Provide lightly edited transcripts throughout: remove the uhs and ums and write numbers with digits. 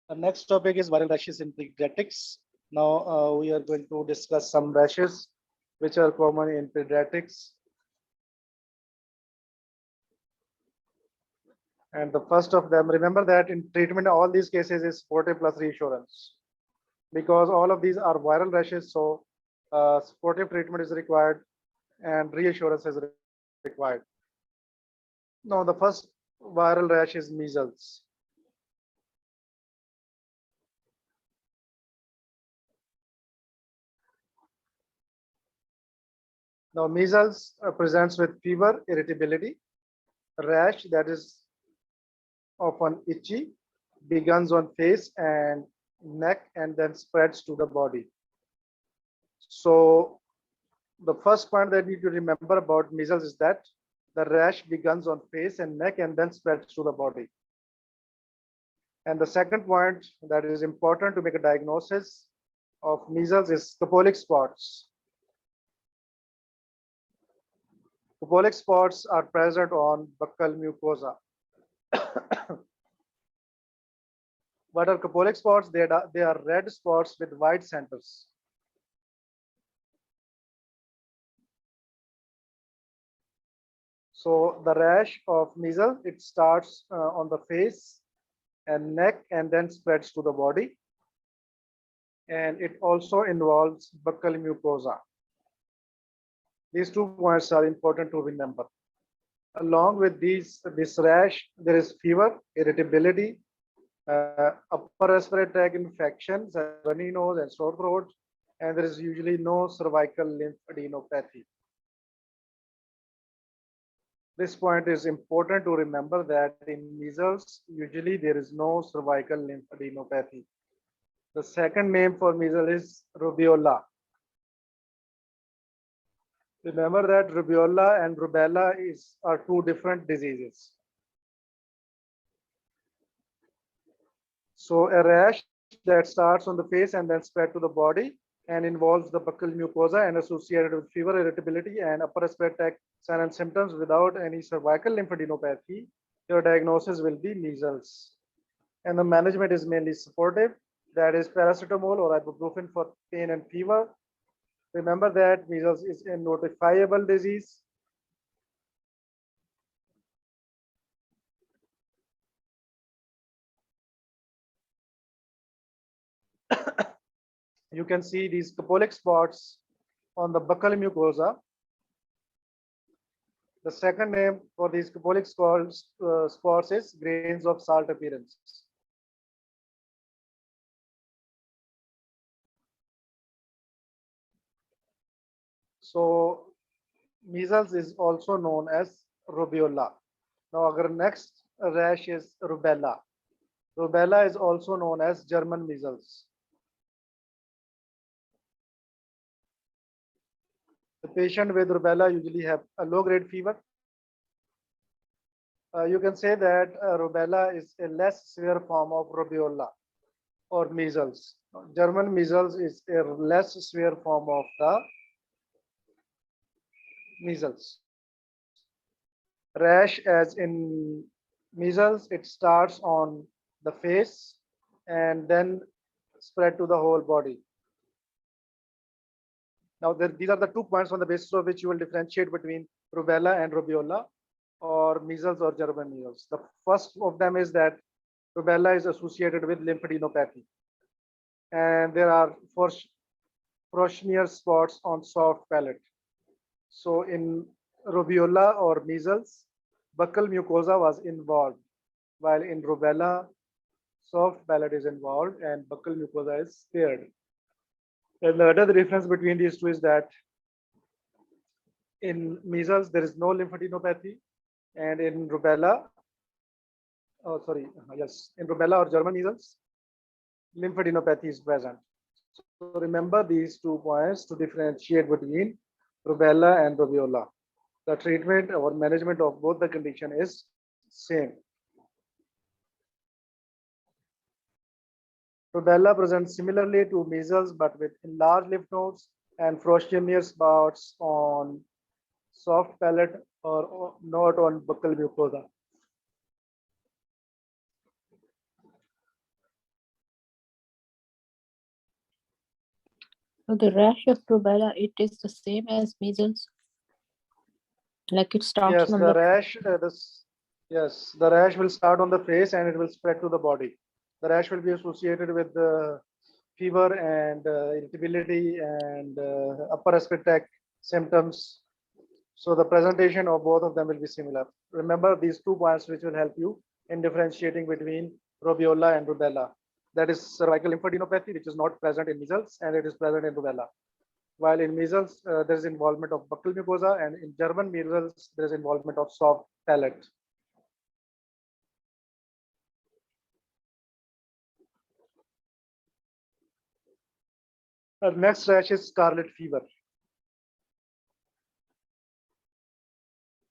The next topic is viral rashes in pediatrics. Now we are going to discuss some rashes which are common in pediatrics. And the first of them, remember that in treatment, all these cases is supportive plus reassurance because all of these are viral rashes. So supportive treatment is required and reassurance is required. Now the first viral rash is measles. Now measles presents with fever, irritability, rash that is often itchy, begins on face and neck and then spreads to the body. So the first point that you need to remember about measles is that the rash begins on face and neck and then spreads to the body. And the second point that is important to make a diagnosis of measles is scopolic spots. Scopolic spots are present on buccal mucosa. What are scopolic spots? They are red spots with white centers. So the rash of measles, it starts on the face and neck and then spreads to the body. And it also involves buccal mucosa. These 2 points are important to remember. Along with this rash, there is fever, irritability, upper respiratory tract infections, runny nose and sore throat, and there is usually no cervical lymphadenopathy. This point is important to remember that in measles, usually there is no cervical lymphadenopathy. The second name for measles is rubella. Remember that rubella and rubella are 2 different diseases. So a rash that starts on the face and then spread to the body and involves the buccal mucosa and associated with fever, irritability, and upper respiratory tract signs and symptoms without any cervical lymphadenopathy, your diagnosis will be measles. And the management is mainly supportive, that is paracetamol or ibuprofen for pain and fever. Remember that measles is a notifiable disease. You can see these scopolic spots on the buccal mucosa. The second name for these scopolic spots is grains of salt appearance. So measles is also known as rubella. Now our next rash is rubella. Rubella is also known as German measles. The patient with rubella usually have a low-grade fever. You can say that rubella is a less severe form of rubella or measles. German measles is a less severe form of the measles. Rash, as in measles, it starts on the face and then spread to the whole body. Now, these are the 2 points on the basis of which you will differentiate between rubella and rubella, or measles or German measles. The first of them is that rubella is associated with lymphadenopathy, and there are Froschnier spots on soft palate. So in rubella or measles, buccal mucosa was involved, while in rubella, soft palate is involved and buccal mucosa is spared. And the other difference between these two is that in measles there is no lymphadenopathy, and in rubella, in rubella or German measles, lymphadenopathy is present. So remember these 2 points to differentiate between rubella and rubella. The treatment or management of both the condition is same. Rubella presents similarly to measles but with enlarged lymph nodes and Froschnier spots on soft palate or not on buccal mucosa. So the rash of rubella, it is the same as measles, like it starts Yes, on the the. rash, yes, the rash will start on the face and it will spread to the body. The rash will be associated with fever and irritability and upper respiratory tract symptoms. So the presentation of both of them will be similar. Remember these 2 points which will help you in differentiating between rubella and rubella. That is cervical lymphadenopathy, which is not present in measles and it is present in rubella. While in measles, there is involvement of buccal mucosa, and in German measles, there is involvement of soft palate. Next rash is scarlet fever.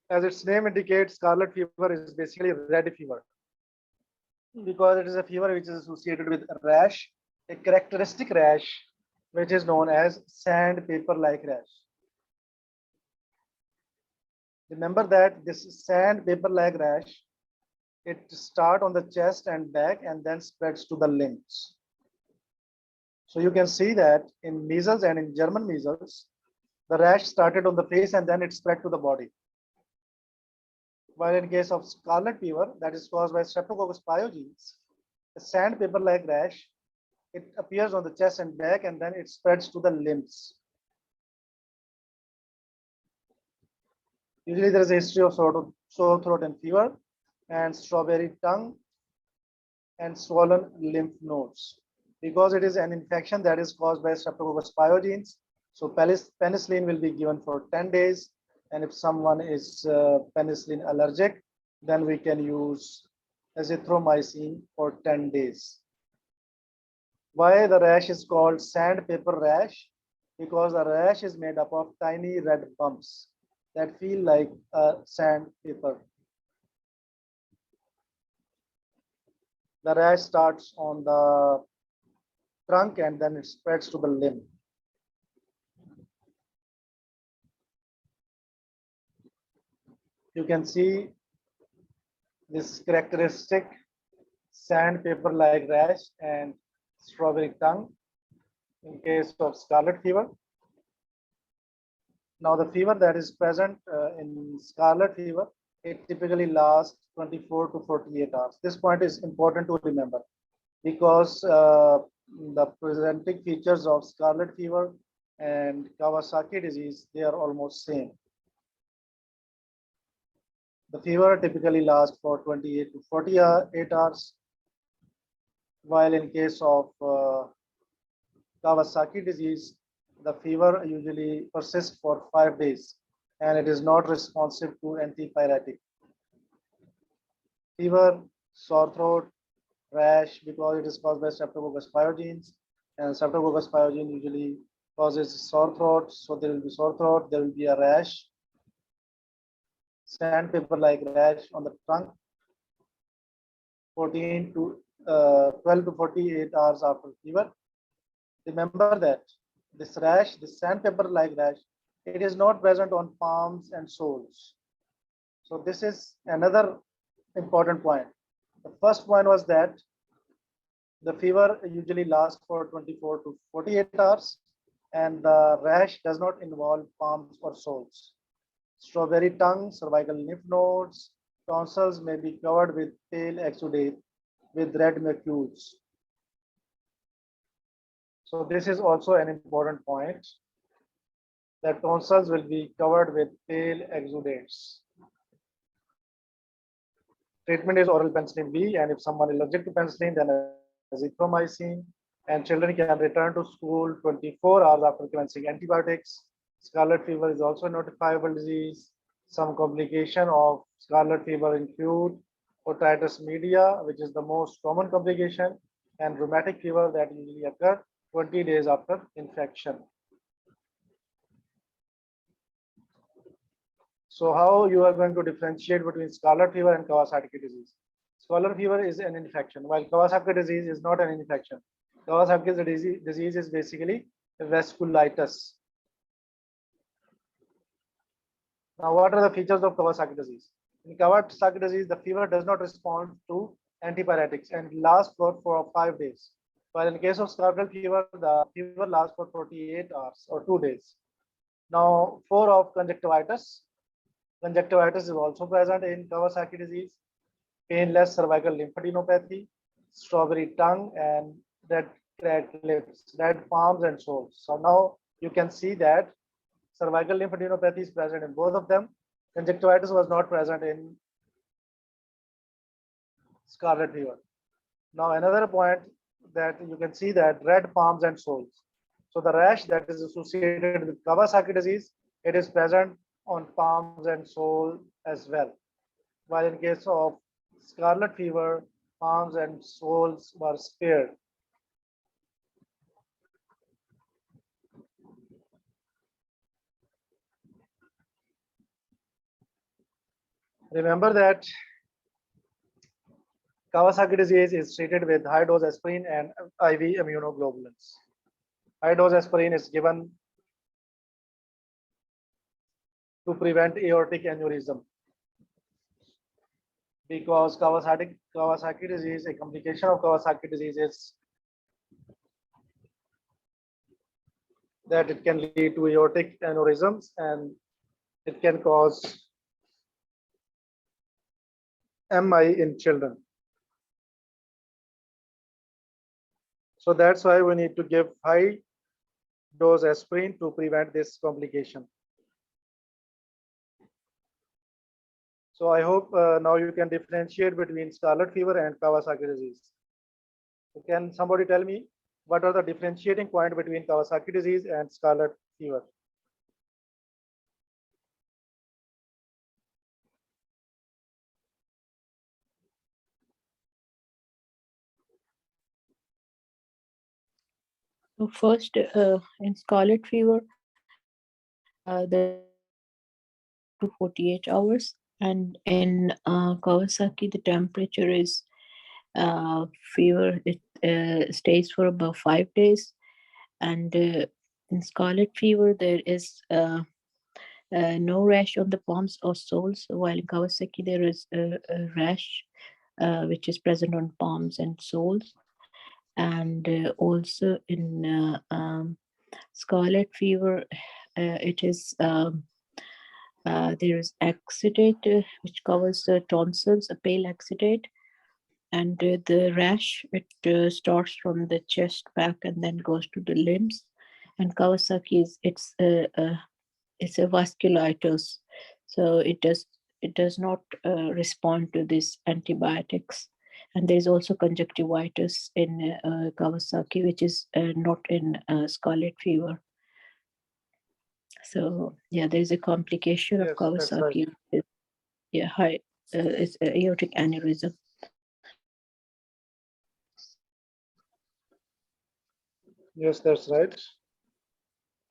As its name indicates, scarlet fever is basically red fever because it is a fever which is associated with a rash, a characteristic rash, which is known as sandpaper-like rash. Remember that this sandpaper-like rash, it starts on the chest and back and then spreads to the limbs. So you can see that in measles and in German measles, the rash started on the face and then it spread to the body. While in case of scarlet fever, that is caused by Streptococcus pyogenes, the sandpaper-like rash, it appears on the chest and back and then it spreads to the limbs. Usually there is a history of sore throat and fever and strawberry tongue and swollen lymph nodes. Because it is an infection that is caused by Streptococcus pyogenes, so penicillin will be given for 10 days. And if someone is penicillin allergic, then we can use azithromycin for 10 days. Why the rash is called sandpaper rash? Because the rash is made up of tiny red bumps that feel like sandpaper. The rash starts on the trunk and then it spreads to the limb. You can see this characteristic sandpaper-like rash and strawberry tongue in case of scarlet fever. Now the fever that is present in scarlet fever, it typically lasts 24 to 48 hours. This point is important to remember because the presenting features of scarlet fever and Kawasaki disease, they are almost same. The fever typically lasts for 28 to 48 hours, while in case of Kawasaki disease, the fever usually persists for 5 days and it is not responsive to antipyretic. Fever, sore throat, rash because it is caused by Streptococcus pyogenes, and Streptococcus pyogene usually causes sore throat, so there will be sore throat, there will be a rash, sandpaper-like rash on the trunk, 14 to 12 to 48 hours after fever. Remember that this rash, this sandpaper-like rash, it is not present on palms and soles. So this is another important point. The first point was that the fever usually lasts for 24 to 48 hours and the rash does not involve palms or soles. Strawberry tongue, cervical lymph nodes, tonsils may be covered with pale exudate with red macules. So this is also an important point that tonsils will be covered with pale exudates. Treatment is oral penicillin B, and if someone is allergic to penicillin, then azithromycin, and children can return to school 24 hours after commencing antibiotics. Scarlet fever is also a notifiable disease. Some complication of scarlet fever include otitis media, which is the most common complication, and rheumatic fever that usually occur 20 days after infection. So how you are going to differentiate between scarlet fever and Kawasaki disease? Scarlet fever is an infection, while Kawasaki disease is not an infection. Kawasaki disease is basically vasculitis. Now, what are the features of Kawasaki disease? In Kawasaki disease, the fever does not respond to antipyretics and lasts for 5 days. While in case of scarlet fever, the fever lasts for 48 hours or 2 days. Now, 4 of conjunctivitis. Conjunctivitis is also present in Kawasaki disease, painless cervical lymphadenopathy, strawberry tongue, and red cracked lips, red palms and soles. So now you can see that cervical lymphadenopathy is present in both of them. Conjunctivitis was not present in scarlet fever. Now another point that you can see that red palms and soles. So the rash that is associated with Kawasaki disease, it is present on palms and sole as well. While in case of scarlet fever, palms and soles were spared. Remember that Kawasaki disease is treated with high dose aspirin and IV immunoglobulins. High dose aspirin is given to prevent aortic aneurysm because Kawasaki disease, a complication of Kawasaki disease is that it can lead to aortic aneurysms and it can cause MI in children. So that's why we need to give high dose aspirin to prevent this complication. So I hope now you can differentiate between scarlet fever and Kawasaki disease. So can somebody tell me what are the differentiating point between Kawasaki disease and scarlet fever? So first, in scarlet fever, the temperature is up to 48 hours, and in Kawasaki, the temperature is fever. It stays for about 5 days, and in scarlet fever, there is no rash on the palms or soles, while in Kawasaki, there is a rash which is present on palms and soles. And also in scarlet fever, it is there is exudate which covers the tonsils, a pale exudate, and the rash it starts from the chest back and then goes to the limbs. And Kawasaki is it's a vasculitis, so it does not respond to these antibiotics. And there's also conjunctivitis in Kawasaki, which is not in scarlet fever. So yeah, there's a complication of Yes, that's right. Kawasaki. Yeah, high. It's aortic aneurysm. Yes, that's right.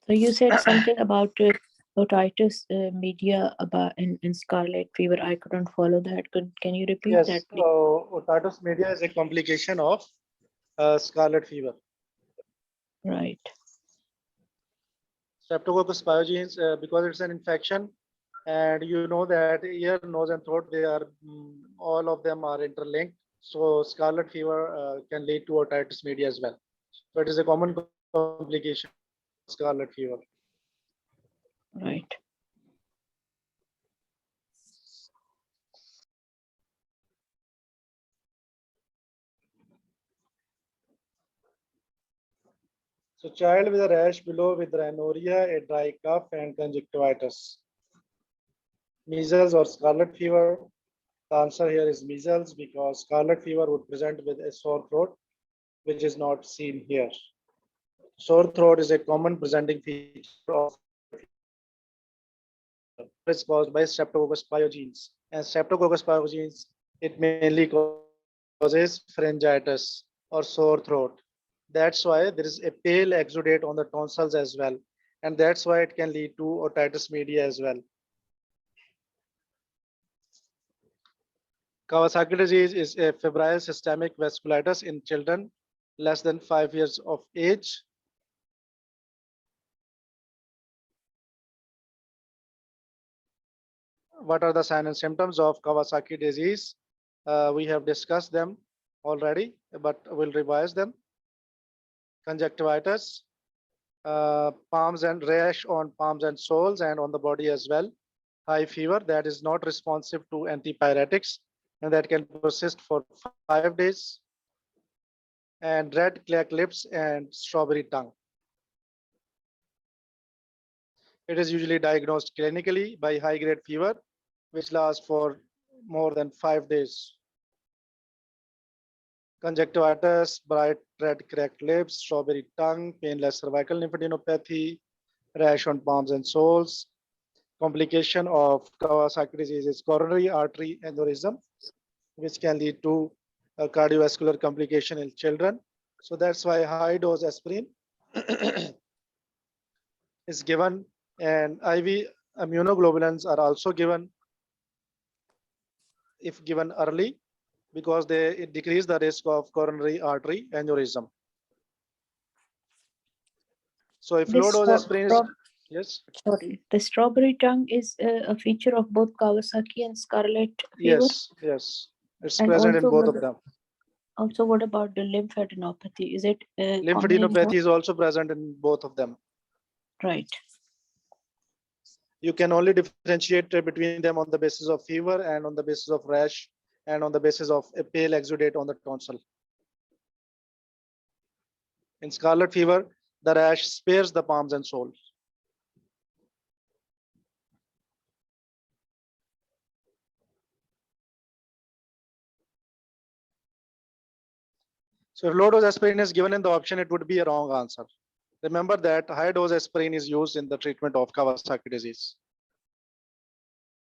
So you said something about otitis media about in scarlet fever. I couldn't follow that. Can you repeat Yes, that, please? otitis media is a complication of scarlet fever. Right. Streptococcus pyogenes, because it's an infection, and you know that ear, nose, and throat, they are all of them are interlinked. So scarlet fever can lead to otitis media as well. So it is a common complication of scarlet fever. Right. So child with a rash below with rhinorrhea, a dry cough, and conjunctivitis. Measles or scarlet fever. The answer here is measles because scarlet fever would present with a sore throat, which is not seen here. Sore throat is a common presenting feature of is caused by Streptococcus pyogenes. And Streptococcus pyogenes, it mainly causes pharyngitis or sore throat. That's why there is a pale exudate on the tonsils as well. And that's why it can lead to otitis media as well. Kawasaki disease is a febrile systemic vasculitis in children less than 5 years of age. What are the signs and symptoms of Kawasaki disease? We have discussed them already, but we'll revise them. conjunctivitis, palms and rash on palms and soles and on the body as well. High fever that is not responsive to antipyretics and that can persist for 5 days. And red cracked lips and strawberry tongue. It is usually diagnosed clinically by high-grade fever, which lasts for more than 5 days. Conjunctivitis, bright red cracked lips, strawberry tongue, painless cervical lymphadenopathy, rash on palms and soles. Complication of Kawasaki disease is coronary artery aneurysm, which can lead to a cardiovascular complication in children. So that's why high dose aspirin is given, and IV immunoglobulins are also given if given early because they decrease the risk of coronary artery aneurysm. So if low dose aspirin is, yes, sorry, the strawberry tongue is a feature of both Kawasaki and Scarlet fever. yes, it's And present in also both of them. Also, what about the lymphadenopathy? Is it common in Lymphadenopathy is also present in both of them. Right. You can only differentiate between them on the basis of fever and on the basis of rash and on the basis of a pale exudate on the tonsil. In scarlet fever, the rash spares the palms and soles. So if low dose aspirin is given in the option, it would be a wrong answer. Remember that high dose aspirin is used in the treatment of Kawasaki disease.